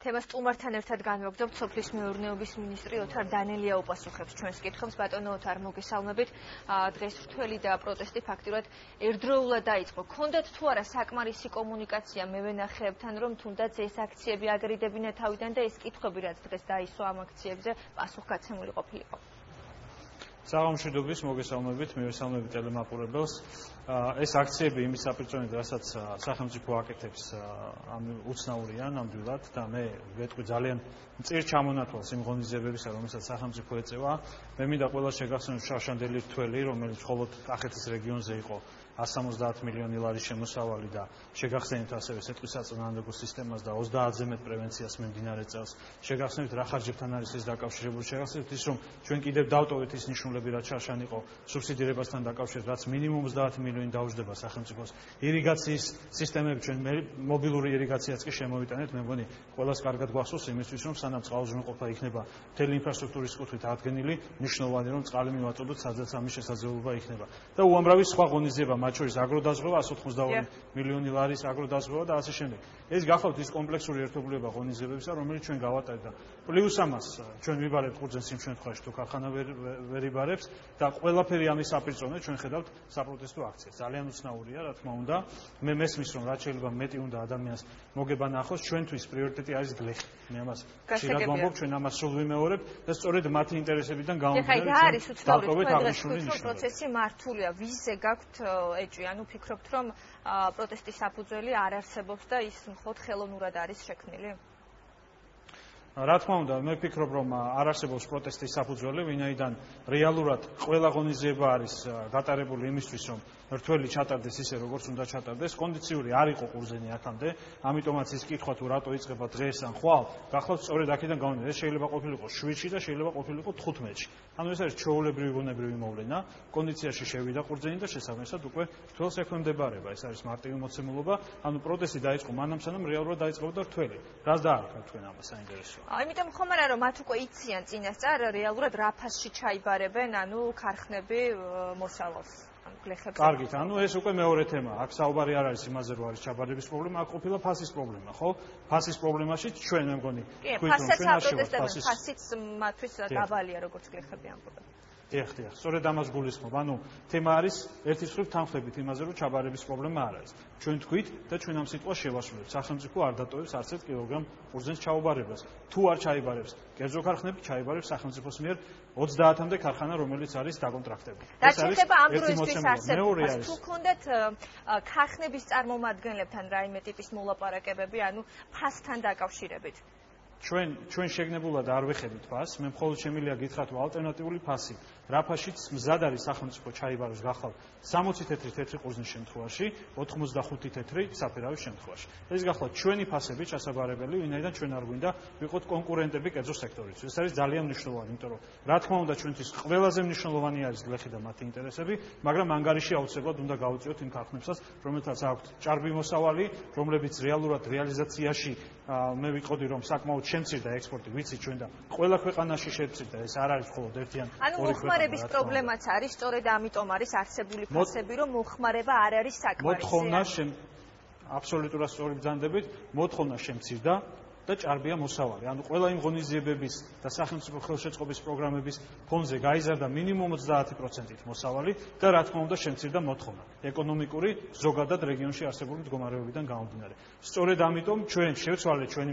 თემას სტუმართან ერთად განვაგრძობთ. სოფლის მეურნეობის მინისტრი ოთარ დანელია უპასუხებს ჩვენს კითხვებს. ბატონო ოთარ, მოგესალმებით. დღეს რთველი და პროტესტი ფაქტურად ერთდროულად დაიწყო. გქონდათ თუ არა საკმარისი კომუნიკაცია მევენახეებთან, რომ თუნდაც ეს აქციები აგერიდებინა თავიდან და ეს კითხვები, რაც დღეს დაისვა ამ აქციებზე, პასუხგაცემული ყოფილიყო? საღამოშიდობის მოგესალმებით, მივესალმებით ტელემაყურებელს. ეს აქციები იმის საპირწონედ, რასაც სახელმწიფო აკეთებს, უცნაურია ნამდვილად და მე ვეტყვი ძალიან მწირ ჩამონათვალს იმ ღონისძიებებისა, რომელსაც სახელმწიფო ეწევა. მე მინდა ყველა შეგახსენოთ შავშანდელი რთველი, რომელიც მხოლოდ კახეთის რეგიონზე იყო 170 მილიონი ლარის შემოსავალი და შეგახსენებთ ასევე სიტყვისაწინააღმდეგო სისტემას და 30-ზე მეტ პრევენციას მიმდინარე წელს. შეგახსენებთ რა ხარჯებთან არის ეს დაკავშირებული, შეგახსენებთ ის, რომ ჩვენ კიდევ დავტოვეთ ის ნიშნულები, რაც შარშან იყო სუბსიდირებასთან დაკავშირებით, რაც მინიმუმ 30 მილიონი დაუჯდება სახელმწიფოს. ირიგაციის სისტემები, ჩვენ მობილური ირიგაციაც კი შემოვიტანეთ, მე მგონი ყველას კარგად გვახსოვს იმისთვის, რომ სანამ წყალუზრუნველყოფა იქნება მთელი ინფრასტრუქტურის კუთხით ადგენილი, მნიშვნელოვანი რომ წყალი მივაწოდოთ, სადაც ამის შესაძლებლობა იქნება. და უამრავი სხვა ღონისძიება, მათ შორის აგროდაზღვევა 182 მილიონი ლარის აგროდაზღვევა და ასე შემდეგ. ეს გახლავთ ის კომპლექსური ერთობლიობა ღონისძიებებისა, რომელიც ჩვენ გავატარეთ და პლუს ამას ჩვენ ვიბარებთ ყურძენს იმ შემთხვევაში, თუ ქარხანა ვერ იბარებს და ყველაფერი ამის საპირწონედ ჩვენ ხედავთ საპროტესტო აქციას. ძალიან უცნაურია, რა თქმა უნდა. მე მესმის, რომ რაც შეიძლება მეტი უნდა ადამიანს მოგება ნახოს, ჩვენთვის პრიორიტეტი არის გლეხი. მე ამას ხშირად ვამბობ, ჩვენ ამას სულ ვიმეორებთ და სწორედ მათი ინტერესებიდან გამომდინარე და არის უცნაური პროცესი მართულია. ვიზზე გაქვთ ეჭვი, ანუ ფიქრობთ, რომ პროტესტის საფუძველი არ არსებობს და ის მხოლოდ ხელოვნურად არის შექმნილი? რა თქმა უნდა, მე ვფიქრობ, რომ არ არსებობს პროტესტის საფუძველი, ვინაიდან რეალურად ყველა ღონისძიება არის გატარებული იმისთვის, რომ რთველი ჩატარდეს ისე, როგორც უნდა ჩატარდეს. კონდიციური არ იყო ყურძენი აქამდე, ამიტომაც ის კითხვა თუ რატო იწყება დღეს ან ხვალ, გახლავთ სწორედ აქედან გამომდინარე, ეს შეიძლება ყოფილიყო 7-ში და შეიძლება ყოფილიყო 15-ში. ანუ ეს არის ჩვეულებრივი ბუნებრივი მოვლენა, კონდიციაში შევიდა ყურძენი და შესაბამისად უკვე რთველს ექვემდებარება. ეს არის მარტივი მოცემულობა, ანუ პროტესტი დაიწყო მანამ, სანამ რეალურად დაიწყებოდა რთველი. რას დაარქვათ თქვენ ამას საინტერესოა? იმიტომ ხომ არა, რომ მათ უკვე იციან წინასწარ რეალურად რა ფასში ჩაიბარებენ, ანუ ქარხნები მოსავალს. კარგით, ანუ ეს უკვე მეორე თემაა. აქ საუბარი არ არის იმაზე, რომ არის ჩაბარების პრობლემა, აქ ყოფილა ფასის პრობლემა, ხო? ფასის პრობლემაში ჩვენ მე მგონი თქვით, რომ ჩვენ არჩევთ ფასიც მათთვის დაბალია, როგორც გლეხები ამბობენ. დიახ, სწორედ ამას გულისხმობ. ანუ თემა არის ერთის მხრივ თანხლებით იმაზე, რომ ჩაბარების პრობლემა არ არის. ჩვენ თქვით და ჩვენ ამ სიტყვას შევასრულებთ. სახელმწიფო არ დატოვებს არც ერთ კილოგრამ ყურძნის ჩაუბარებას. თუ არ ჩაიბარებს კერძო ქარხნები, ჩაიბარებს სახელმწიფოს მიერ 30-მდე ქარხანა, რომელიც არის დაკონტრაქტებული. და შეიძლება ამ დროისთვის არსებობს. თუ გქონდათ ქარხნების წარმომადგენლებთან რაიმე ტიპის მოლაპარაკებები, ანუ ფასთან დაკავშირებით? ჩვენ შეგნებულად არ ვეხედით ფასს, მე მხოლოდ შემიძლია გითხრათ, რომ ალტერნატიული ფასი რა ფაშიც მზად არის სახელმწიფო ჩაიბაროს გახლავთ 60 თეთრი თეთრი ყურძნის შემთხვევაში, 85 თეთრი საფერავის შემთხვევაში. ეს გახლავთ ჩვენი ფასები ჩასაბარებელი, ვინაიდან ჩვენ არ გვინდა ვიყოთ კონკურენტები კერძო სექტორისთვის. ეს არის ძალიან მნიშვნელოვანი, იმიტომ რომ რა თქმა უნდა ჩვენთვის ყველაზე მნიშვნელოვანი არის გლეხი და მათი ინტერესები, მაგრამ ანგარიში აუცილებლად უნდა გავუწიოთ იმ ქარხნებსაც, რომელთაც აქვთ ჭარბი მოსავალი, რომლებიც რეალურად რეალიზაციაში მე ვიყოდი, რომ საკმაოდ შემცირდა ექსპორტი, ვიცი ჩვენ და ყველა ქვეყანაში შემცირდა, ეს არ არის მხოლოდ ერთი ან ორი ქვეყანა. მოხმარების პრობლემაც არის, სწორედ ამიტომ არის არსებული ფასები, რომ მოხმარება არ არის საკმარისი. მოთხოვნა აბსოლუტურად სწორი ბრძანდებით, მოთხოვნა შემცირდა და ჭარბია მოსავალი. ანუ ყველა იმ ღონისძიებების და სახელმწიფო ხელშეწყობის პროგრამების ფონზე გაიზარდა მინიმუმ 30%-ით მოსავალი და რა თქმა უნდა შემცირდა მოთხოვნა. ეკონომიკური ზოგადად რეგიონში არსებული მდგომარეობიდან გამომდინარე. სწორედ ამიტომ ჩვენ შევცვალეთ ჩვენი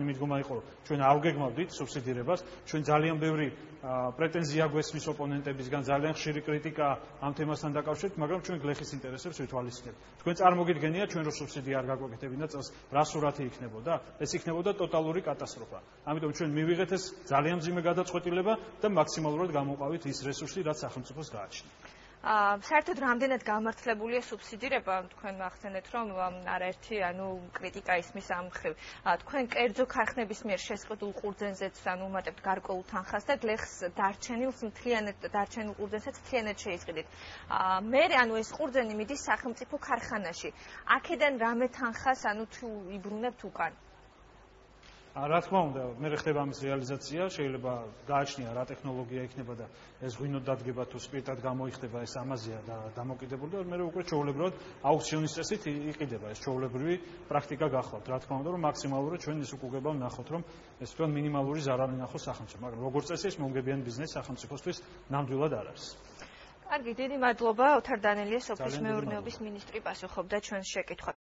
მიდგომა იყო, რომ ჩვენ არ ვგეგმავდით სუბსიდირებას, ჩვენ ძალიან ბევრი პრეტენზია გვესმის ოპონენტებისგან, ძალიან ხშირი კრიტიკა ამ თემასთან დაკავშირებით, მაგრამ ჩვენ გლეხის ინტერესებს ვითვალისწინებთ. თქვენ წარმოგიდგენია ჩვენ რო სუბსიდია არ გაგვეკეთებინა წელს, რა სურათი იქნებოდა? ეს იქნებოდა ტოტალური კატასტროფა. ამიტომ ჩვენ მივიღეთ ეს ძალიან მძიმე გადაწყვეტილება და მაქსიმალურად გამოვყავით ის რესურსი, რაც სახელმწიფოს გააჩნია. საერთოდ რამდენად გამართლებულია სუბსიდირება? თქვენ ახსენეთ, რომ არაერთი კრიტიკა ისმის ამ მხრივ. თქვენ კერძო ქარხნების მიერ შესყიდულ ყურძენზეც უმატებთ გარკვეულ თანხას და გლეხს დარჩენილ ყურძენსაც მთლიანად შეისყიდით. მე ეს ყურძენი მიდის სახელმწიფო ქარხანაში. აქედან რამე თანხას თუ იბრუნებთ უკან? რა თქმა უნდა, მე ხდება ამის რეალიზაცია, შეიძლება გააჩნია რა ტექნოლოგია იქნება და ეს ღვინოდ დადგება თუ სპირტად გამოიხდება, ეს ამაზეა და დამოკიდებული და მე უკვე ჩვეულებრივად აუქციონის წესით იყიდება ეს ჩვეულებრივი პრაქტიკა გახლავთ. რა თქმა უნდა, რომ მაქსიმალურად ჩვენ ის უკუგება ვნახოთ, რომ ეს თვითონ მინიმალური ზარალი ნახოს სახელმწიფო, მაგრამ როგორც წესი ეს მომგებიანი ბიზნესი სახელმწიფოსთვის ნამდვილად არ არის. კარგი, დიდი მადლობა. ოთარ დანელია, სოფლის მეურნეობის მინისტრი, პასუხობდა ჩვენს შეკითხვას.